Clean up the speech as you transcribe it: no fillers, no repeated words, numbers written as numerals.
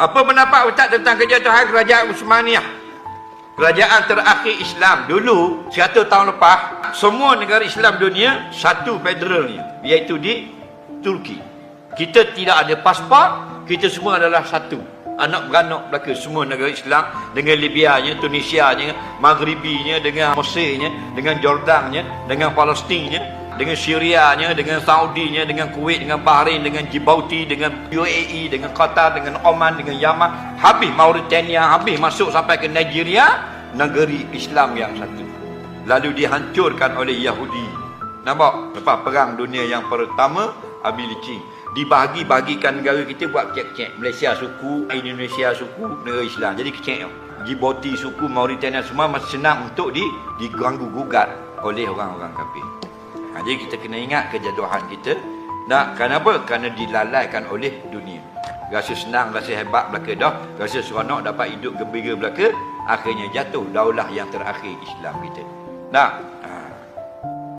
Apa pendapat Ustaz tentang kejatuhan kerajaan Uthmaniyah? Kerajaan terakhir Islam. Dulu, 100 tahun lepas, semua negara Islam dunia satu federalnya, iaitu di Turki. Kita tidak ada pasport, kita semua adalah satu. Anak beranak belaka semua negara Islam, dengan Libyanya, Tunisianya, Maghribinya, dengan Mesirnya, dengan Jordannya, dengan Palestinnya, dengan Syrianya, dengan Saudinya, dengan Kuwait, dengan Bahrain, dengan Djibouti, dengan UAE, dengan Qatar, dengan Oman, dengan Yaman, habis Mauritania, habis masuk sampai ke Nigeria, negeri Islam yang satu. Lalu dihancurkan oleh Yahudi. Nampak? Lepas perang dunia yang pertama, habis licin. Dibagi-bagikan negara kita buat kecek-kecek. Malaysia suku, Indonesia suku, negara Islam. Jadi kecek. Djibouti suku, Mauritania semua masih senang untuk diganggu gugat oleh orang-orang kafir. Jadi kita kena ingat kejatuhan kita. Kenapa? Kerana dilalaikan oleh dunia. Rasa senang, rasa hebat belaka dah, rasa seronok dapat hidup gembira belaka, akhirnya jatuh daulah yang terakhir Islam kita.